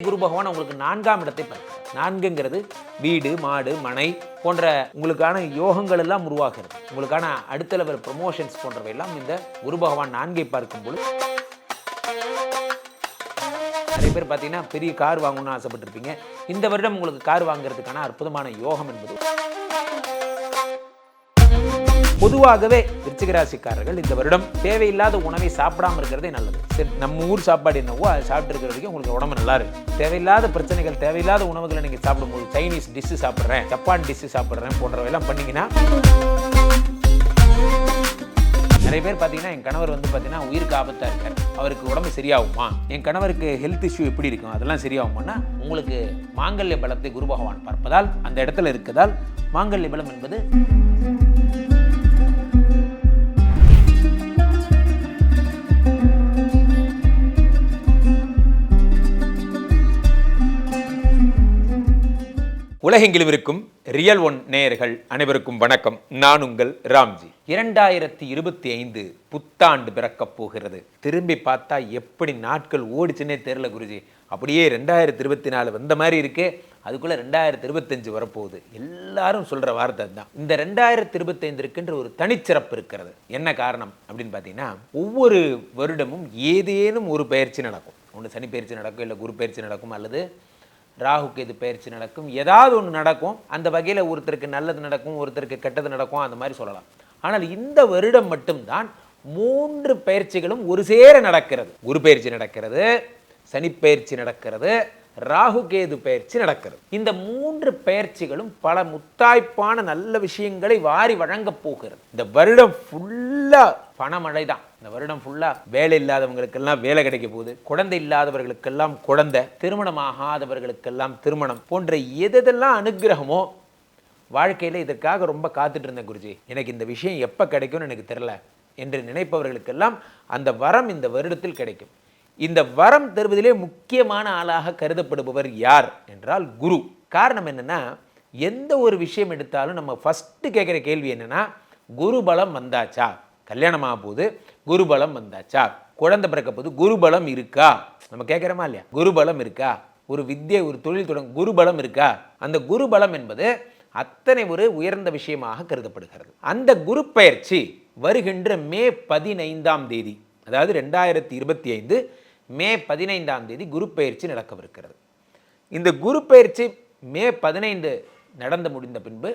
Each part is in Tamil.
குரு பகவான் உங்களுக்கு 4ஆம் இடத்தை பார்க்கிறார். 4ங்கிறது வீடு, மாடு, மனை போன்ற உங்களுக்கான யோகங்கள் எல்லாம் உருவாகிறது. உங்களுக்கான அடுத்த லெவல் ப்ரொமோஷன்ஸ் போன்றவை எல்லாம் இந்த குரு பகவான் 4ஐ பார்க்கும் பொழுது நிறைய பேர் பார்த்தீங்கன்னா பெரிய கார் வாங்கணும்னு ஆசைப்பட்டிருப்பீங்க. இந்த வருடம் உங்களுக்கு கார் வாங்குறதுக்கான அற்புதமான யோகம் என்பது பொதுவாகவே விருச்சிக ராசிக்காரர்கள் இந்த வருடம் தேவையில்லாத உணவை சாப்பிடாம இருக்கிறதே நல்லது. சரி, நம்ம ஊர் சாப்பாடு என்னவோ அதை சாப்பிட்டு இருக்கிற வரைக்கும் உங்களுக்கு உடம்பு நல்லா இருக்கு. தேவையில்லாத பிரச்சனைகள், தேவையில்லாத உணவுகளை நீங்க சாப்பிடும்போது சைனீஸ் டிஷ்ஷு சாப்பிட்றேன், ஜப்பான் டிஷ்ஷு சாப்பிட்றேன் போன்றவையெல்லாம் பண்ணீங்கன்னா நிறைய பேர் பார்த்தீங்கன்னா என் கணவர் வந்து பார்த்தீங்கன்னா உயிருக்கு ஆபத்தாக இருக்கார், அவருக்கு உடம்பு சரியாகுமா, என் கணவருக்கு ஹெல்த் இஷ்யூ எப்படி இருக்கும், அதெல்லாம் சரியாகுமான்னா உங்களுக்கு மாங்கல்ய பலத்தை குரு பகவான் பார்ப்பதால் அந்த இடத்துல இருக்கதால் மாங்கல்ய பலம் என்பது உலகெங்கிலும் இருக்கும் ரியல் ஒன் நேயர்கள் அனைவருக்கும் வணக்கம். நான் உங்கள் ராம்ஜி. 2025 புத்தாண்டு பிறக்கப் போகிறது. திரும்பி பார்த்தா எப்படி நாட்கள் ஓடிச்சுன்னே தெரியல குருஜி. அப்படியே 2024 வந்த மாதிரி இருக்கு, அதுக்குள்ள 2025 வரப்போகுது. எல்லாரும் சொல்ற வார்த்தை தான். இந்த 2025க்குன்ற ஒரு தனிச்சிறப்பு இருக்கிறது. என்ன காரணம் அப்படின்னு பார்த்தீங்கன்னா, ஒவ்வொரு வருடமும் ஏதேனும் ஒரு பயிற்சி நடக்கும். ஒன்று சனி பயிற்சி நடக்கும், இல்லை குரு பயிற்சி நடக்கும், அல்லது ராகு கேது பயிற்சி நடக்கும். ஏதாவது ஒன்று நடக்கும். அந்த வகையில் ஒருத்தருக்கு நல்லது நடக்கும், ஒருத்தருக்கு கெட்டது நடக்கும், அந்த மாதிரி சொல்லலாம். ஆனால் இந்த வருடம் மட்டும்தான் 3 பயிற்சிகளும் ஒரு சேர நடக்கிறது. குரு பயிற்சி நடக்கிறது, சனி பயிற்சி நடக்கிறது, ராகு கேது பயிற்சி நடக்கிறது. இந்த 3 பயிற்சிகளும் பல முத்தாய்ப்பான நல்ல விஷயங்களை வாரி வழங்க போகிறது. இந்த வருடம் ஃபுல்லா பணமழை தான். இந்த வருடம் ஃபுல்லா வேலை இல்லாதவங்களுக்கெல்லாம் வேலை கிடைக்க போகுது, குழந்தை இல்லாதவர்களுக்கெல்லாம் குழந்தை, திருமணம் ஆகாதவர்களுக்கெல்லாம் திருமணம் போன்ற எதெல்லாம் அனுகிரகமோ வாழ்க்கையில் இதற்காக ரொம்ப காத்துட்டு இருந்தேன் குருஜி, எனக்கு இந்த விஷயம் எப்போ கிடைக்கும்னு எனக்கு தெரியல என்று நினைப்பவர்களுக்கெல்லாம் அந்த வரம் இந்த வருடத்தில் கிடைக்கும். இந்த வரம் தருவதிலே முக்கியமான ஆளாக கருதப்படுபவர் யார் என்றால் குரு. காரணம் என்னன்னா, எந்த ஒரு விஷயம் எடுத்தாலும் நம்ம ஃபர்ஸ்ட் கேட்குற கேள்வி என்னன்னா, குரு பலம் வந்தாச்சா, கல்யாணமாக போது குரு பலம் வந்தாச்சா, குழந்தை பிறக்க போது குரு பலம் இருக்கா, நம்ம கேட்குறோமா இல்லையா, குரு பலம் இருக்கா, ஒரு வித்யை ஒரு தொழில் தொடங்க குரு பலம் இருக்கா. அந்த குரு பலம் என்பது அத்தனை ஒரு உயர்ந்த விஷயமாக கருதப்படுகிறது. அந்த குரு பயிற்சி வருகின்ற மே 15ஆம் தேதி, அதாவது 2025 மே 15ஆம் தேதி குரு பயிற்சி நடக்கவிருக்கிறது. இந்த குரு பயிற்சி மே 15 நடந்து முடிந்த பின்பு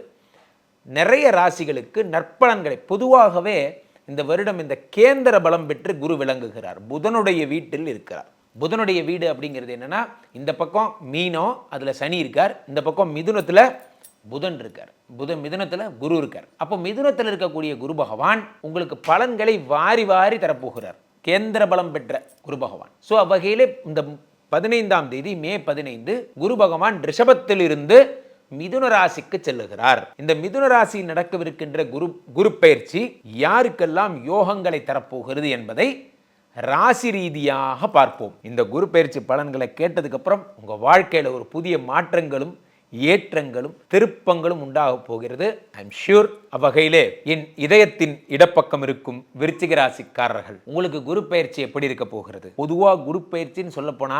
நிறைய ராசிகளுக்கு நற்பலன்களை, பொதுவாகவே இந்த வருடம் இந்த கேந்திர பலம் பெற்று குரு விளங்குகிறார், புதனுடைய வீட்டில் இருக்கிறார். புதனுடைய வீடு அப்படிங்கிறது என்னன்னா, இந்த பக்கம் மீனம், அதில் சனி இருக்கார், இந்த பக்கம் மிதுனத்தில் புதன் இருக்கார், மிதுனத்தில் குரு இருக்கார். அப்போ மிதுனத்தில் இருக்கக்கூடிய குரு பகவான் உங்களுக்கு பலன்களை வாரி வாரி தரப்போகிறார், கேந்திர பலம் பெற்ற குரு பகவான். ஸோ அவ்வகையிலே இந்த 15ஆம் தேதி மே 15 குரு பகவான் ரிஷபத்தில் இருந்து மிதுன ராசிக்கு செல்லுகிறார். இந்த மிதுன ராசியில் நடக்கவிருக்கின்ற குரு பயிற்சி யாருக்கெல்லாம் யோகங்களை தரப்போகிறது என்பதை ராசி ரீதியாக பார்ப்போம். இந்த குரு பயிற்சி பலன்களை கேட்டதுக்கு அப்புறம் உங்க வாழ்க்கையில ஒரு புதிய மாற்றங்களும் ஏற்றங்களும் திருப்பங்களும் உண்டாக போகிறது. I am sure. அவ்வகையிலே என் இதயத்தின் இடப்பக்கம் இருக்கும் விருச்சிக ராசிக்காரர்கள், உங்களுக்கு குரு பயிற்சி எப்படி இருக்க போகிறது? பொதுவாக குரு பயிற்சின்னு சொல்ல போனா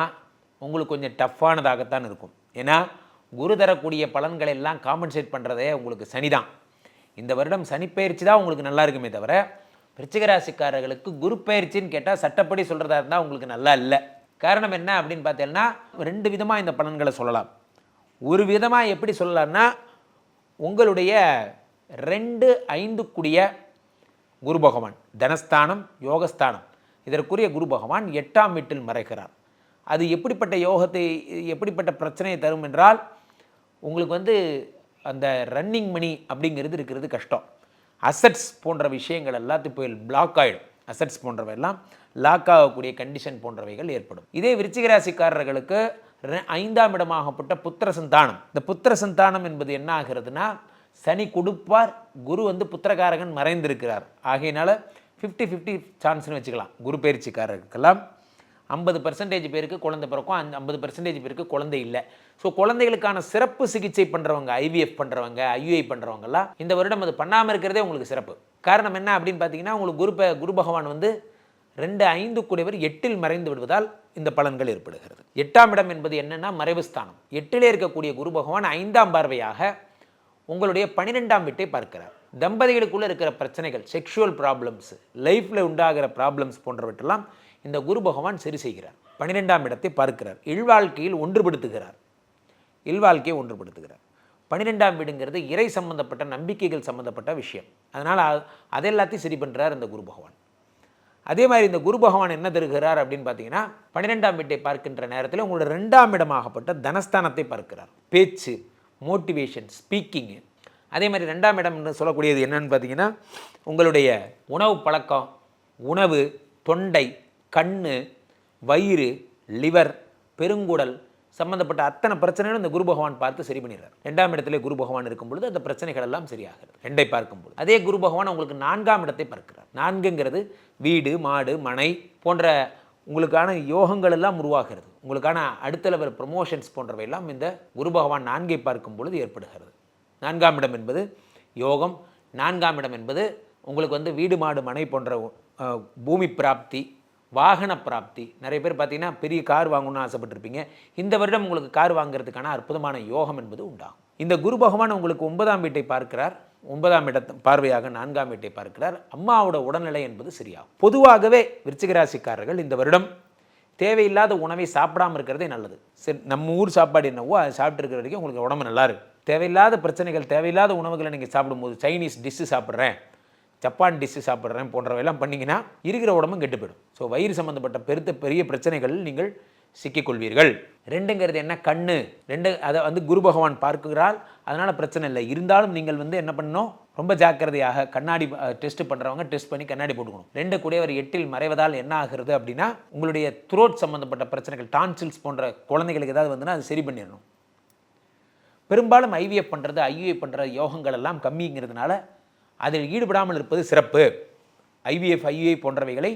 உங்களுக்கு கொஞ்சம் டஃப்பானதாகத்தான் இருக்கும். ஏன்னா குரு தரக்கூடிய பலன்களை எல்லாம் காம்பன்சேட் பண்ணுறதே உங்களுக்கு சனிதான். இந்த வருடம் சனி பயிற்சி தான் உங்களுக்கு நல்லா இருக்குமே தவிர, விருச்சிக ராசிக்காரர்களுக்கு குரு பயிற்சின்னு கேட்டால் சட்டப்படி சொல்கிறதா இருந்தால் உங்களுக்கு நல்லா இல்லை. காரணம் என்ன அப்படின்னு பார்த்தீங்கன்னா, 2 விதமாக இந்த பலன்களை சொல்லலாம். ஒரு விதமாக எப்படி சொல்லலாம்னா, உங்களுடைய 2, 5 கூடிய குரு பகவான் தனஸ்தானம், யோகஸ்தானம், இதற்குரிய குரு பகவான் 8ஆம் வீட்டில் மறைக்கிறார். அது எப்படிப்பட்ட யோகத்தை, எப்படிப்பட்ட பிரச்சனையை தரும் என்றால், உங்களுக்கு வந்து அந்த ரன்னிங் மணி அப்படிங்கிறது இருக்கிறது கஷ்டம். அசட்ஸ் போன்ற விஷயங்கள் எல்லாத்தையும் போய் பிளாக் ஆகிடும். அசட்ஸ் போன்றவை எல்லாம் லாக் ஆகக்கூடிய கண்டிஷன் போன்றவைகள் ஏற்படும். இதே விருச்சிக ராசிக்காரர்களுக்கு 5ஆம் இடமாகப்பட்ட புத்திர சந்தானம், இந்த புத்திர சந்தானம் என்பது என்ன ஆகிறதுனா, சனி கொடுப்பார், குரு வந்து புத்திரகாரகன் மறைந்திருக்கிறார். ஆகையினால 50-50 சான்ஸ்னு வச்சுக்கலாம். குரு பயிற்சிக்காரர்களுக்கெல்லாம் 50% பேருக்கு குழந்தை பிறக்கும், 50% பேருக்கு குழந்தை இல்லை. ஸோ குழந்தைகளுக்கான சிறப்பு சிகிச்சை பண்ணுறவங்க, IVF பண்ணுறவங்க, IUI பண்ணுறவங்கலாம் இந்த வருடம் அது பண்ணாமல் இருக்கிறதே உங்களுக்கு சிறப்பு. காரணம் என்ன அப்படின்னு பார்த்தீங்கன்னா, உங்களுக்கு குரு பகவான் வந்து 2 5 கூடியவர் 8ல் மறைந்து விடுவதால் இந்த பலன்கள் ஏற்படுகிறது. 8ஆம் இடம் என்பது என்னன்னா மறைவு ஸ்தானம். 8லே இருக்கக்கூடிய குரு பகவான் 5ஆம் பார்வையாக உங்களுடைய 12ஆம் வீட்டை பார்க்கிறார். தம்பதிகளுக்குள்ள இருக்கிற பிரச்சனைகள், செக்ஷுவல் ப்ராப்ளம்ஸ், லைஃப்ல உண்டாகிற ப்ராப்ளம்ஸ் போன்றவற்றெல்லாம் இந்த குரு பகவான் சரி செய்கிறார். 12ஆம் இடத்தை பார்க்கிறார். இல்வாழ்க்கையை ஒன்றுபடுத்துகிறார். 12ஆம் வீடுங்கிறது இறை சம்பந்தப்பட்ட நம்பிக்கைகள் சம்பந்தப்பட்ட விஷயம். அதனால் அதெல்லாத்தையும் சரி பண்ணுறார் இந்த குரு பகவான். அதே மாதிரி இந்த குரு பகவான் என்ன தருகிறார் அப்படின்னு பார்த்தீங்கன்னா 12ஆம் வீட்டை பார்க்கின்ற நேரத்தில் உங்களோட 2ஆம் இடமாகப்பட்ட தனஸ்தானத்தை பார்க்கிறார். பேச்சு, மோட்டிவேஷன், ஸ்பீக்கிங்கு. அதே மாதிரி 2ஆம் இடம்னு சொல்லக்கூடியது என்னன்னு பார்த்தீங்கன்னா உங்களுடைய உணவு பழக்கம், உணவு, தொண்டை, கண், வயிறு, லிவர், பெருங்குடல் சம்பந்தப்பட்ட அத்தனை பிரச்சனைகளும் இந்த குரு பகவான் பார்த்து சரி பண்ணிடுறார். 2ஆம் இடத்திலே குரு பகவான் இருக்கும் பொழுது அந்த பிரச்சனைகள் எல்லாம் சரியாகிறது. 2ஐ பார்க்கும்போது அதே குரு பகவான் உங்களுக்கு 4ஆம் இடத்தை பார்க்கிறார். 4ங்கிறது வீடு, மாடு, மனை போன்ற உங்களுக்கான யோகங்கள் எல்லாம் உருவாகிறது. உங்களுக்கான அடுத்த லெவல் ப்ரமோஷன்ஸ் போன்றவை எல்லாம் இந்த குரு பகவான் 4ஐ பார்க்கும் பொழுது ஏற்படுகிறது. 4ஆம் இடம் என்பது யோகம். 4ஆம் இடம் என்பது உங்களுக்கு வீடு, மாடு, மனை போன்ற பூமி பிராப்தி, வாகன பிராப்தி. நிறைய பேர் பார்த்தீங்கன்னா பெரிய கார் வாங்கணும்னு ஆசைப்பட்டிருப்பீங்க. இந்த வருடம் உங்களுக்கு கார் வாங்குறதுக்கான அற்புதமான யோகம் என்பது உண்டாகும். இந்த குரு பகவான் உங்களுக்கு 9ஆம் வீட்டை பார்க்கிறார். 9ஆம் இடத்தை பார்வையாக 4ஆம் வீட்டை பார்க்கிறார். அம்மாவோட உடல்நிலை என்பது சரியாகும். பொதுவாகவே விருச்சிக ராசிக்காரர்கள் இந்த வருடம் தேவையில்லாத உணவை சாப்பிடாமல் இருக்கிறதே நல்லது. சரி, நம்ம ஊர் சாப்பாடு என்னவோ அதை சாப்பிட்டு இருக்கிற வரைக்கும் உங்களுக்கு உடம்பு நல்லா இருக்குது. தேவையில்லாத பிரச்சனைகள், தேவையில்லாத உணவுகளை நீங்கள் சாப்பிடும்போது, சைனீஸ் டிஷ்ஷு சாப்பிட்றேன், ஜப்பான் டிஷ்ஷு சாப்பிட்றேன் போன்றவையெல்லாம் பண்ணிங்கன்னா இருக்கிற உடம்பும் கெட்டு போயிடும். ஸோ வயிறு சம்மந்தப்பட்ட பெரிய பிரச்சனைகளில் நீங்கள் சிக்கிக்கொள்வீர்கள். 2ங்கிறது என்ன? கண்ணு. 2 அதை குரு பகவான் பார்க்கிறால், அதனால் பிரச்சனை இல்லை. இருந்தாலும் நீங்கள் என்ன பண்ணணும், ரொம்ப ஜாக்கிரதையாக கண்ணாடி டெஸ்ட் பண்ணுறவங்க டெஸ்ட் பண்ணி கண்ணாடி போட்டுக்கணும். 2 கூடியவர் 8ல் மறைவதால் என்ன ஆகிறது அப்படின்னா உங்களுடைய த்ரோட் சம்மந்தப்பட்ட பிரச்சனைகள், டான்சில்ஸ் போன்ற குழந்தைகளுக்கு ஏதாவது அது சரி பண்ணிடணும். பெரும்பாலும் ஐவிஎஃப் பண்ணுறது, ஐயுஐ பண்ணுற யோகங்கள் எல்லாம் கம்மிங்கிறதுனால அதில் ஈடுபடாமல் இருப்பது சிறப்பு. ஐவிஎஃப், ஐயுஐ போன்றவைகளை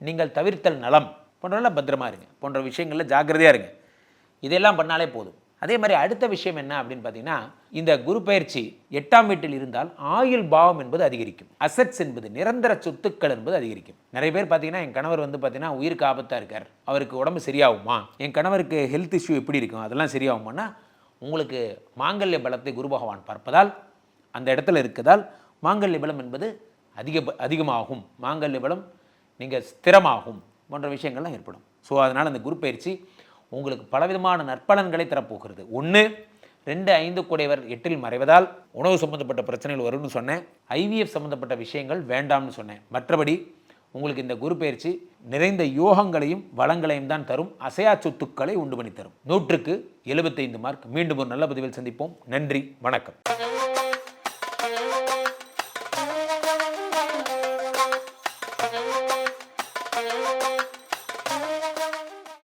நீங்கள் தவிர்த்தல் நலம். போன்றவெல்லாம் பத்திரமா இருங்க. போன்ற விஷயங்களில் ஜாக்கிரதையாக இருங்க. இதெல்லாம் பண்ணாலே போதும். அதே மாதிரி அடுத்த விஷயம் என்ன அப்படின்னு பார்த்தீங்கன்னா இந்த குரு பயிற்சி 8ஆம் வீட்டில் இருந்தால் ஆயுள் பாவம் என்பது அதிகரிக்கும். அசட்ஸ் என்பது, நிரந்தர சொத்துக்கள் என்பது அதிகரிக்கும். நிறைய பேர் பார்த்தீங்கன்னா என் கணவர் பார்த்தீங்கன்னா உயிருக்கு ஆபத்தாக இருக்கார், அவருக்கு உடம்பு சரியாகுமா, என் கணவருக்கு ஹெல்த் இஷ்யூ எப்படி இருக்கும், அதெல்லாம் சரியாகுமான்னா உங்களுக்கு மாங்கல்ய பலத்தை குரு பகவான் பார்ப்பதால் அந்த இடத்துல இருக்கதால் மாங்கல்ய பலம் என்பது அதிகமாகும். மாங்கல்ய பலம் நீங்கள் ஸ்திரமாகும் போன்ற விஷயங்கள்லாம் ஏற்படும். ஸோ அதனால் அந்த குரு பயிற்சி உங்களுக்கு பலவிதமான நற்பலன்களை தரப்போகிறது. 1, 2, 5 கூடையவர் 8ல் மறைவதால் உணவு சம்மந்தப்பட்ட பிரச்சனைகள் வரும்னு சொன்னேன். ஐவிஎஃப் சம்மந்தப்பட்ட விஷயங்கள் வேண்டாம்னு சொன்னேன். மற்றபடி உங்களுக்கு இந்த குரு பயிற்சி நிறைந்த யோகங்களையும் வளங்களையும் தான் தரும். அசையா சொத்துக்களை உண்டு பண்ணி தரும். 100க்கு 75 மார்க். மீண்டும் ஒரு நல்ல பதிவில் சந்திப்போம். நன்றி, வணக்கம். Thank you.